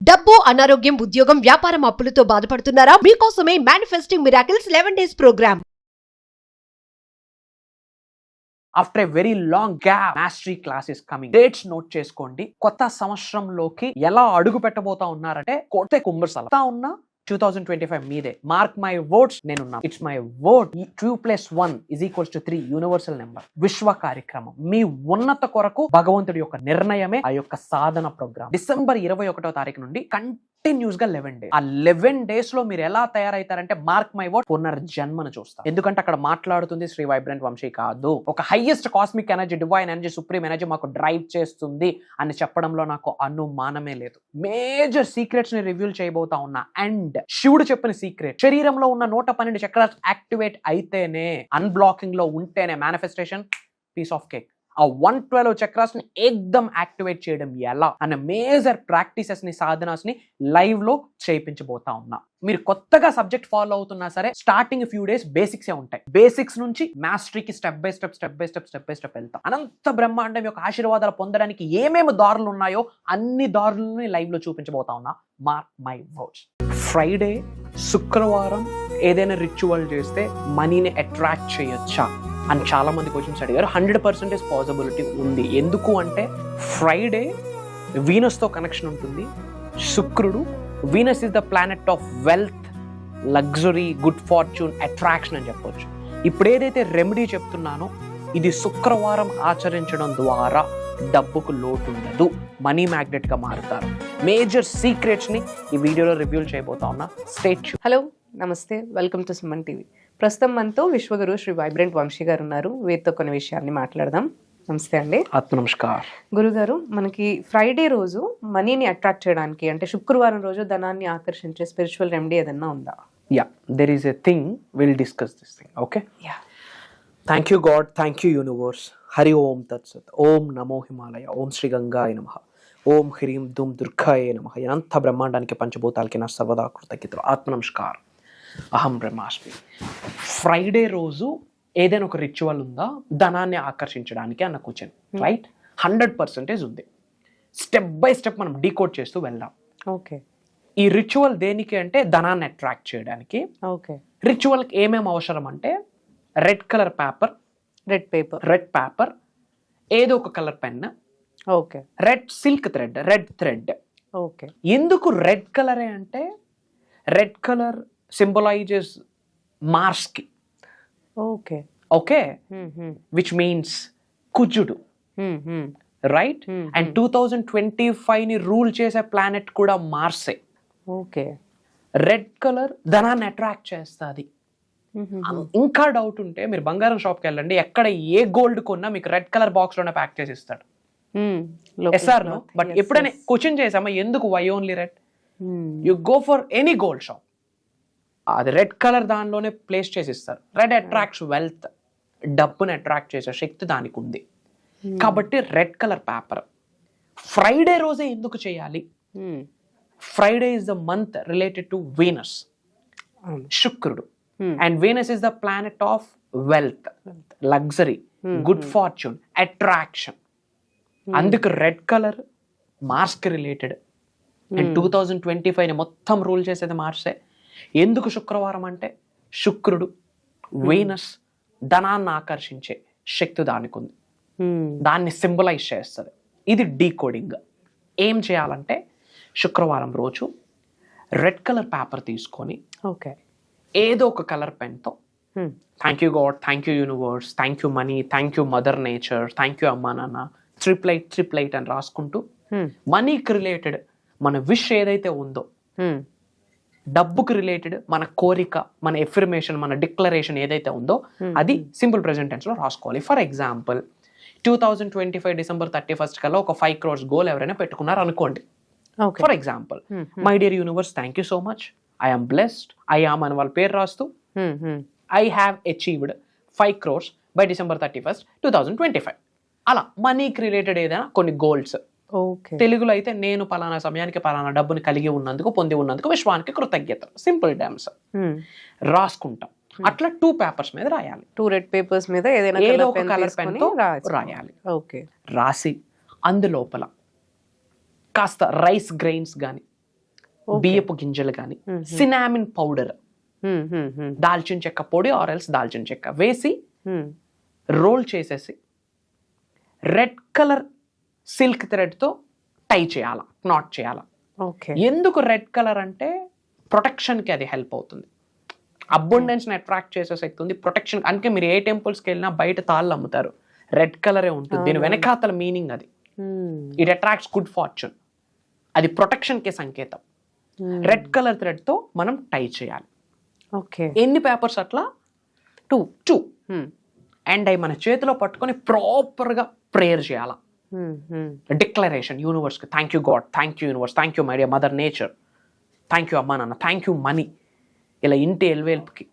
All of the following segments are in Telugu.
డబ్బు, అనారోగ్యం, ఉద్యోగం, వ్యాపారం, అప్పులతో బాధపడుతున్నారా? మీకోసమే manifesting miracles 11 days programme. After a very long gap mastery class is coming. Dates note చేసుకోండి. కొత్త సంవత్సరంలోకి ఎలా అడుగు పెట్టబోతా ఉన్నారంటే కొత్త కుంభస్థలం ఉన్న 2025 మీదే. మార్క్ మై వర్డ్స్, నేనున్నా. It's my word. 2+1 = 3 universal number. విశ్వ కార్యక్రమం మీ ఉన్నత కొరకు భగవంతుడి యొక్క నిర్ణయమే ఆ యొక్క సాధన ప్రోగ్రామ్. డిసెంబర్ 21వ తారీఖు నుండి కంటిన్యూస్ గా 11 days. ఆ 11 days లో మీరు ఎలా తయారైతారంటే మార్క్ మై వర్డ్, పునర్జన్మను చూస్తారు. ఎందుకంటే అక్కడ మాట్లాడుతుంది శ్రీ వైబ్రెంట్ వంశీ కాదు. ఒక highest cosmic energy, divine energy, supreme energy మాకు డ్రైవ్ చేస్తుంది అని చెప్పడంలో నాకు అనుమానమే లేదు. మేజర్ సీక్రెట్స్ ని రివ్యూల్ చేయబోతా ఉన్నా. అండ్ శివుడు చెప్పిన సీక్రెట్, శరీరంలో ఉన్న 112 చక్రాలు యాక్టివేట్ అయితేనే, అన్బ్లాకింగ్ లో ఉంటేనే మేనిఫెస్టేషన్ పీస్ ఆఫ్ కేక్. ఆ 112 చక్రాస్ ని ఏకదం యాక్టివేట్ చేయడం ఎలా అనే మేజర్ ప్రాక్టీసెస్ ని, సాధనాస్ ని లైవ్ లో చేయించబోతా ఉన్నా. మీరు కొత్తగా సబ్జెక్ట్ ఫాలో అవుతున్నా సరే, స్టార్టింగ్ ఫ్యూ డేస్ బేసిక్స్ ఉంటాయి. బేసిక్స్ నుంచి మాస్టరీకి స్టెప్ బై స్టెప్ వెళ్తాం. అనంత బ్రహ్మాండం యొక్క ఆశీర్వాదాలు పొందడానికి ఏమేమి దారులు ఉన్నాయో అన్ని దారులని లైవ్ లో చూపించబోతా ఉన్నా. Mark my words. ఫ్రైడే, శుక్రవారం ఏదైనా రిచువల్ చేస్తే మనీని అట్రాక్ట్ చేయొచ్చా అని చాలా మంది క్వశ్చన్స్ అడిగారు. 100% పాసిబిలిటీ ఉంది. ఎందుకు అంటే ఫ్రైడే వీనస్తో కనెక్షన్ ఉంటుంది. శుక్రుడు, Venus is the planet of wealth, luxury, good fortune, attraction అని చెప్పొచ్చు. ఇప్పుడు ఏదైతే రెమెడీ చెప్తున్నానో ఇది శుక్రవారం ఆచరించడం ద్వారా డబ్బుకు లోటు ఉండదు, మనీ మ్యాగ్నెట్ గా మారుతారు. మేజర్ సీక్రెట్స్ ని ఈ వీడియోలో రివ్యూ చేయబోతా ఉన్నా. Stay tuned. హలో, నమస్తే, వెల్కమ్ టు సుమన్ టీవీ. ప్రస్తుతం మనతో విశ్వగురు శ్రీ వైబ్రెంట్ వంశీ గారు ఉన్నారు. వీరితో కొన్ని విషయాన్ని మాట్లాడదాం. నమస్తే అండి. ఆత్మ నమస్కార్. గురుగారు, మనకి ఫ్రైడే రోజు మనీని అట్రాక్ట్ చేయడానికి, అంటే శుక్రవారం రోజు ధనాన్ని ఆకర్షించే స్పిరిచువల్ రెమెడీ ఏదన్నా ఉందా? Yeah, there is a thing. Will discuss this thing. Okay. Yeah. Thank you God, thank you universe. Hari ఓం తత్సత్. ఓం నమో హిమాలయ. ఓం శ్రీ గంగాయ నమః. ఓం హ్రీం ధూమ్ దుర్గాయ నమః. అనంత బ్రహ్మాండానికి, పంచభూతాలకి నా సర్వదా కృతజ్ఞతలు. ఆత్మ నమస్కారం. అహం బ్రహ్మాస్మి. ఫ్రైడే రోజు ఏదైనా ఒక రిచువల్ ఉందా ధనాన్ని ఆకర్షించడానికి అన్న క్వశ్చన్, రైట్? 100% ఉంది. స్టెప్ బై స్టెప్ మనం డీకోడ్ చేస్తూ వెళ్దాం. ఓకే. ఈ రిచువల్ దేనికి అంటే ధనాన్ని అట్రాక్ట్ చేయడానికి. ఓకే. రిచువల్కి ఏమేమి అవసరం అంటే red colour paper, red paper, ఏదో ఒక colour pen, okay, red silk thread, red thread. Okay. ఎందుకు రెడ్ కలరే అంటే రెడ్ కలర్ సింబలైజెస్ మార్స్ కి. ఓకే. ఓకే, విచ్ మీన్స్ కుజుడు, రైట్? అండ్ 2025 ని రూల్ చేసే ప్లానెట్ కూడా మార్సే. ఓకే. రెడ్ కలర్ ధనాన్ని అట్రాక్ట్ చేస్తుంది. ఇంకా డౌట్ ఉంటే మీరు బంగారం షాప్కి వెళ్ళండి, ఎక్కడ ఏ గోల్డ్ కొన్నా మీకు రెడ్ కలర్ బాక్స్ లోనే ప్యాక్ చేసి ఇస్తాడు. Yes or no? బట్ ఎప్పుడైనా క్వశ్చన్ చేసామా ఎందుకు why only red? You go for any gold shop, అది రెడ్ కలర్ దానిలోనే ప్లేస్ చేసి ఇస్తారు. రెడ్ అట్రాక్ట్స్ వెల్త్, డబ్బుని అట్రాక్ట్ చేసే శక్తి దానికి ఉంది. కాబట్టి రెడ్ కలర్ పేపర్ ఫ్రైడే రోజే ఎందుకు చేయాలి? Friday is the month related to Venus, శుక్రుడు. And Venus is the planet of wealth, luxury, good fortune, attraction. అందుకు రెడ్ కలర్ మార్స్ కి రిలేటెడ్. అండ్ 2025 మొత్తం రూల్ చేసేది మార్సే. ఎందుకు శుక్రవారం అంటే శుక్రుడు, వీనస్, ధనాన్ని ఆకర్షించే శక్తి దానికి ఉంది, దాన్ని సింబలైజ్ చేస్తుంది. ఇది డీకోడింగ్. ఏం చేయాలంటే శుక్రవారం రోజు రెడ్ కలర్ పేపర్ తీసుకొని, ఓకే, ఏదో ఒక కలర్ పెన్తో thank you God, thank you universe, thank you money, thank you mother nature, thank you అమ్మా నాన్న, ట్రిప్లైట్ అని రాసుకుంటూ మనీకి రిలేటెడ్ మన విష్ ఏదైతే ఉందో, డబ్బుకి రిలేటెడ్ మన కోరిక, మన ఎఫర్మేషన్, మన డిక్లరేషన్ ఏదైతే ఉందో అది సింపుల్ ప్రెజెంట్ టెన్స్ లో రాసుకోవాలి. ఫర్ ఎగ్జాంపుల్ 2025 డిసెంబర్ 31 కల్లా ఒక 5 crores గోల్ ఎవరైనా పెట్టుకున్నారు అనుకోండి. For example, my dear universe, thank you so much, I am blessed, I am అని వాళ్ళ పేరు రాస్తూ I have achieved 5 crores by December 31, 2025. అలా మనీకి రిలేటెడ్ ఏదైనా కొన్ని గోల్స్. తెలుగులో అయితే నేను పలానా సమయానికి పలానా డబ్బుని కలిగి ఉన్నందుకు, పొంది ఉన్నందుకు విశ్వానికి కృతజ్ఞతలు, సింపుల్ టర్మ్స్ రాసుకుంటాం. అట్లా 2 పేపర్స్ మీద రాయాలి. 2 రెడ్ పేపర్స్ మీద ఏదో ఒక కలర్ పెన్ తో రాయాలి. ఓకే. రాసి అందులోపల కాస్త రైస్ గ్రెయిన్స్ కానీ, బియ్యపు గింజలు కానీ, సినామిన్ పౌడర్, దాల్చిన చెక్క పొడి ఆరెల్స్ దాల్చిన చెక్క వేసి రోల్ చేసేసి రెడ్ కలర్ సిల్క్ థ్రెడ్తో టై చేయాలా, నాట్ చేయాలా. ఎందుకు రెడ్ కలర్ అంటే ప్రొటెక్షన్కి అది హెల్ప్ అవుతుంది, అబండెన్స్ని అట్రాక్ట్ చేసే శక్తి ఉంది, ప్రొటెక్షన్. అందుకే మీరు ఏ టెంపుల్స్కి వెళ్ళినా బయట తాళ్ళు అమ్ముతారు, రెడ్ కలరే ఉంటుంది. దీని వెనకాతల మీనింగ్ అది. ఇట్ అట్రాక్ట్స్ గుడ్ ఫార్చ్యూన్, అది ప్రొటెక్షన్కి సంకేతం. రెడ్ కలర్ థ్రెడ్తో మనం టై చేయాలి. ఎన్ని పేపర్స్ అట్లా? 2. అండ్ అవి మన చేతిలో పట్టుకొని ప్రాపర్గా ప్రేయర్ చేయాలా. డిక్లరేషన్ యూనివర్స్కి, thank you God, thank you universe, thank you my dear mother nature, thank you అమ్మా నాన్న, థ్యాంక్ యూ మనీ. ఇలా ఇంటి ఎల్వేల్పుకి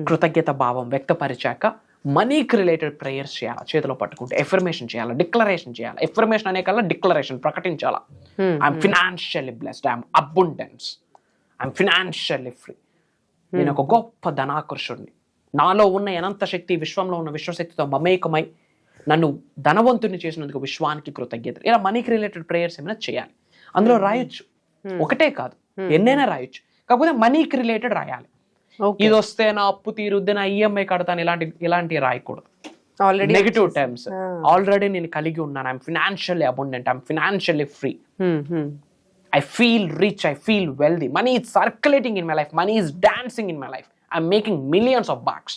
కృతజ్ఞత భావం వ్యక్తపరిచాక మనీకి రిలేటెడ్ ప్రేయర్స్ చేయాలి, చేతిలో పట్టుకుంటే ఎఫర్మేషన్ చేయాలి, డిక్లరేషన్ చేయాలి. ఎఫర్మేషన్ అనే కల్లా డిక్లరేషన్ ప్రకటించాలా. I'm financially blessed, I'm abundance, I'm financially free. నేను ఒక గొప్ప ధనాకర్షుడిని, నాలో ఉన్న అనంత శక్తి విశ్వంలో ఉన్న విశ్వశక్తితో మమేకమై నన్ను ధనవంతుని చేసినందుకు విశ్వానికి కృతజ్ఞతలు. ఇలా మనీకి రిలేటెడ్ ప్రేయర్స్ ఏమైనా చేయాలి. అందులో రాయొచ్చు, ఒకటే కాదు ఎన్నైనా రాయొచ్చు, కాకపోతే మనీకి రిలేటెడ్ రాయాలి. ఇది వస్తే నా అప్పు తీరుద్ది, నా ఈఎంఐ కడతాను, ఇలాంటివి రాయకూడదు. Negative terms. ఆల్రెడీ నేను కలిగి ఉన్నాను, I'm financially abundant, I'm financially free, I feel rich, I feel wealthy, money is circulating in my life, money is dancing in my life, I'm making millions of bucks.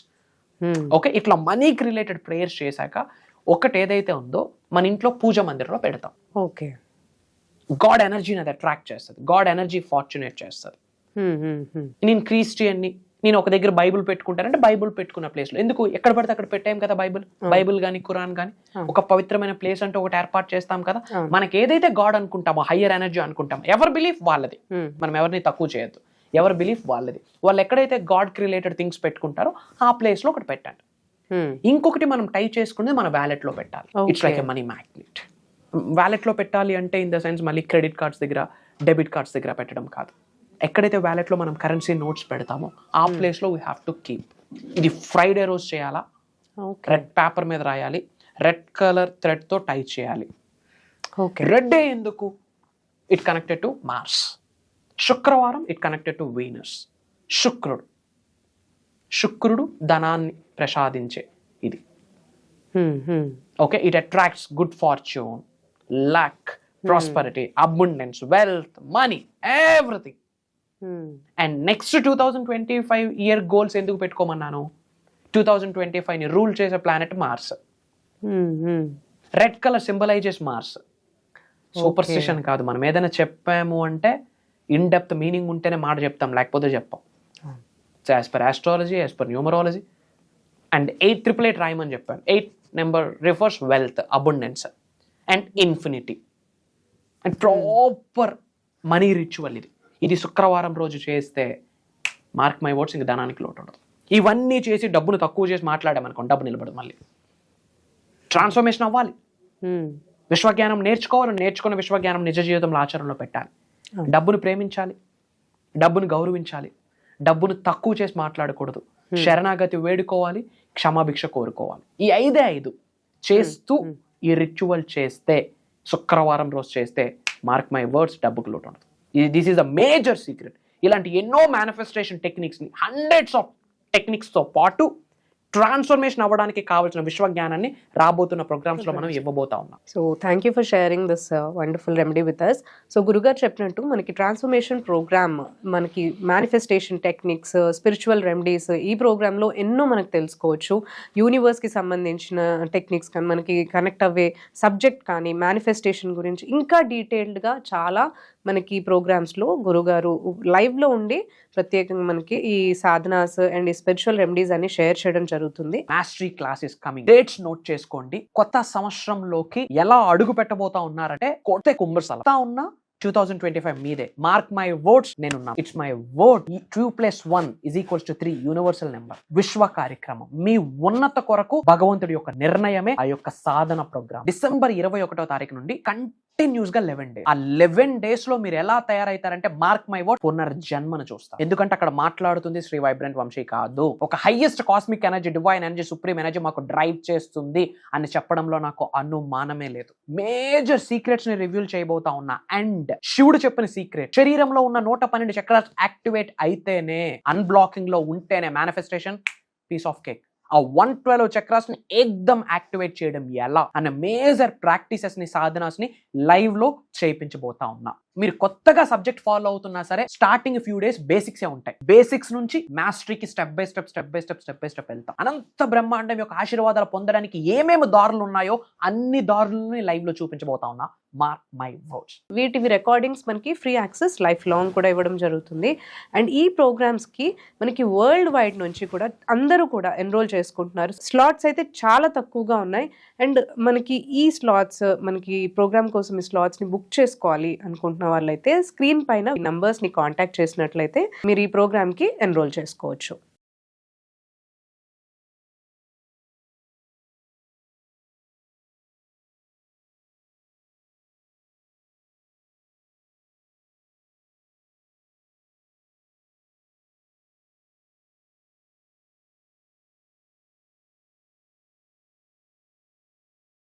Okay, ఇట్లా మనీకి రిలేటెడ్ ప్రేయర్స్ చేశాక ఒకటి ఏదైతే ఉందో మన ఇంట్లో పూజ మందిరంలో పెడతాం. ఓకే, గాడ్ ఎనర్జీని అది అట్రాక్ట్ చేస్తుంది, గాడ్ ఎనర్జీ ఫార్చునేట్ చేస్తుంది. నేను క్రిస్టియన్ని, నేను ఒక దగ్గర బైబుల్ పెట్టుకుంటానంటే బైబుల్ పెట్టుకున్న ప్లేస్లో ఎందుకు ఎక్కడ పడితే అక్కడ పెట్టాం కదా. బైబుల్ కానీ ఖురాన్ కానీ ఒక పవిత్రమైన ప్లేస్ అంటే ఒకటి ఏర్పాటు చేస్తాం కదా. మనకి ఏదైతే గాడ్ అనుకుంటామో, హయ్యర్ ఎనర్జీ అనుకుంటామో, ఎవరి బిలీఫ్ వాళ్ళది, మనం ఎవరిని తక్కువ చేయొద్దు, ఎవరి బిలీఫ్ వాళ్ళది. వాళ్ళు ఎక్కడైతే గాడ్కి రిలేటెడ్ థింగ్స్ పెట్టుకుంటారో ఆ ప్లేస్లో ఒకటి పెట్టండి. ఇంకొకటి మనం టై చేసుకునేది మన వ్యాలెట్లో పెట్టాలి. It's like a money magnet. వ్యాలెట్లో పెట్టాలి అంటే ఇన్ ద సెన్స్ మళ్ళీ క్రెడిట్ కార్డ్స్ దగ్గర, డెబిట్ కార్డ్స్ దగ్గర పెట్టడం కాదు. ఎక్కడైతే వ్యాలెట్లో మనం కరెన్సీ నోట్స్ పెడతామో ఆ ప్లేస్లో వీ హ్యావ్ టు కీప్. ఇది ఫ్రైడే రోజు చేయాలా, రెడ్ పేపర్ మీద రాయాలి, రెడ్ కలర్ థ్రెడ్తో టై చేయాలి. రెడ్ ఎందుకు? It connected to Mars. శుక్రవారం ఇట్ కనెక్టెడ్ టు వీనస్. శుక్రుడు ధనాన్ని ప్రసాదించే ఇది. Okay, it attracts good fortune, luck, prosperity, abundance, wealth, money, everything. And next 2025 year goals ఎందుకు పెట్టుకోమన్నాను? 2025ని రూల్ చేసే planet Mars. Red colour symbolises Mars. Superstition కాదు, మనం ఏదైనా చెప్పాము అంటే ఇన్ డెప్త్ మీనింగ్ ఉంటేనే మాట చెప్తాం, లేకపోతే చెప్పాం. So as per astrology, as per numerology. And 888 రాయమని చెప్పాను. 8 number refers wealth, abundance and infinity and proper money ritual. ఇది శుక్రవారం రోజు చేస్తే మార్క్ మై వర్డ్స్, ఇంక ధనానికి లోటు ఉండదు. ఇవన్నీ చేసి డబ్బును తక్కువ చేసి మాట్లాడామనుకోండి, డబ్బు నిలబడదు. మళ్ళీ ట్రాన్స్ఫర్మేషన్ అవ్వాలి, విశ్వజ్ఞానం నేర్చుకోవాలి, నేర్చుకున్న విశ్వజ్ఞానం నిజ జీవితంలో ఆచరణలో పెట్టాలి. డబ్బును ప్రేమించాలి, డబ్బును గౌరవించాలి, డబ్బును తక్కువ చేసి మాట్లాడకూడదు, శరణాగతి వేడుకోవాలి, క్షమాభిక్ష కోరుకోవాలి. ఈ 5 చేస్తూ ఈ రిచువల్ చేస్తే, శుక్రవారం రోజు చేస్తే మార్క్ మై వర్డ్స్, డబ్బుకు లోటు ఉండదు. This is the major secret. ఇలాంటి ఎన్నో మేనిఫెస్టేషన్ టెక్నిక్స్ని, హండ్రెడ్స్ ఆఫ్ టెక్నిక్స్తో పాటు ట్రాన్స్ఫర్మేషన్ అవ్వడానికి కావాల్సిన విశ్వజ్ఞానాన్ని రాబోతున్న ప్రోగ్రామ్స్లో మనం ఇవ్వబోతా ఉన్నాం. So thank you for sharing this wonderful remedy with us. So గురుగారు చెప్పినట్టు మనకి ట్రాన్స్ఫర్మేషన్ ప్రోగ్రామ్, మనకి మేనిఫెస్టేషన్ టెక్నిక్స్, స్పిరిచువల్ రెమెడీస్, ఈ ప్రోగ్రాంలో ఎన్నో మనకు తెలుసుకోవచ్చు. యూనివర్స్కి సంబంధించిన టెక్నిక్స్ కానీ, మనకి కనెక్ట్ అవ్వే సబ్జెక్ట్ కానీ, మేనిఫెస్టేషన్ గురించి ఇంకా డీటెయిల్డ్గా చాలా మనకి ప్రోగ్రామ్స్లో గురుగారు లైవ్లో ఉండి ప్రత్యేకంగా మనకి ఈ సాధనాస్ అండ్ ఈ స్పిరిచువల్ రెమెడీస్ అన్ని షేర్ చేయడం జరుగుతుంది. Mastery classes coming, dates note చేసుకోండి. కొత్త సంవత్సరంలోకి ఎలా అడుగు పెట్టబోతా ఉన్నారంటే కొత్త కుంభస్థలం ఉన్న 2025 మీదే. మార్క్ మై వర్డ్స్, నేనున్నా. It's my word. 2+1 = 3 universal number. విశ్వ కార్యక్రమం, మీ ఉన్నత కొరకు భగవంతుడి యొక్క నిర్ణయమే ఆ యొక్క సాధన ప్రోగ్రామ్. డిసెంబర్ 21వ తారీఖు నుండి కంటిన్యూస్ గా 11 days. ఆ 11 days లో మీరు ఎలా తయారైతారంటే మార్క్ మై వర్డ్ పునర్జన్మను చూస్తారు. ఎందుకంటే అక్కడ మాట్లాడుతుంది శ్రీ వైబ్రెంట్ వంశీ కాదు. ఒక highest cosmic energy, divine energy, supreme energy మాకు డ్రైవ్ చేస్తుంది అని చెప్పడంలో నాకు అనుమానమే లేదు. మేజర్ సీక్రెట్స్ ని రివ్యూల్ చేయబోతా ఉన్నా. అండ్ శివుడు చెప్పిన సీక్రెట్, శరీరంలో ఉన్న 112 చక్రాస్ యాక్టివేట్ అయితేనే, అన్బ్లాకింగ్ లో ఉంటేనే మేనిఫెస్టేషన్ పీస్ ఆఫ్ కేక్. ఆ 112 చక్రాస్ ని ఏకదం యాక్టివేట్ చేయడం ఎలా అనే మేజర్ ప్రాక్టీసెస్ ని, సాధనాస్ ని లైవ్ లో చేయించబోతా ఉన్నా. మీరు కొత్తగా సబ్జెక్ట్ ఫాలో అవుతున్నా సరే స్టార్టింగ్ ఫ్యూ డేస్ బేసిక్సే ఉంటాయి. బేసిక్స్ నుంచి మాస్టరీకి స్టెప్ బై స్టెప్ వెళ్తాం. అనంత బ్రహ్మాండం యొక్క ఆశీర్వాదాలు పొందడానికి ఏమేమి దారులు ఉన్నాయో అన్ని దారులని లైవ్ లో చూపించబోతా ఉన్నా. Mark my words. వీటివి రికార్డింగ్స్ మనకి ఫ్రీ యాక్సెస్ లైఫ్ లాంగ్ కూడా ఇవ్వడం జరుగుతుంది. అండ్ ఈ ప్రోగ్రామ్స్కి మనకి వరల్డ్ వైడ్ నుంచి కూడా అందరూ కూడా ఎన్రోల్ చేసుకుంటున్నారు. స్లాట్స్ అయితే చాలా తక్కువగా ఉన్నాయి. అండ్ మనకి ఈ స్లాట్స్, మనకి ప్రోగ్రామ్ కోసం ఈ స్లాట్స్ని బుక్ చేసుకోవాలి అనుకుంటున్న వాళ్ళైతే స్క్రీన్ పైన నంబర్స్ని కాంటాక్ట్ చేసినట్లయితే మీరు ఈ ప్రోగ్రామ్కి ఎన్రోల్ చేసుకోవచ్చు.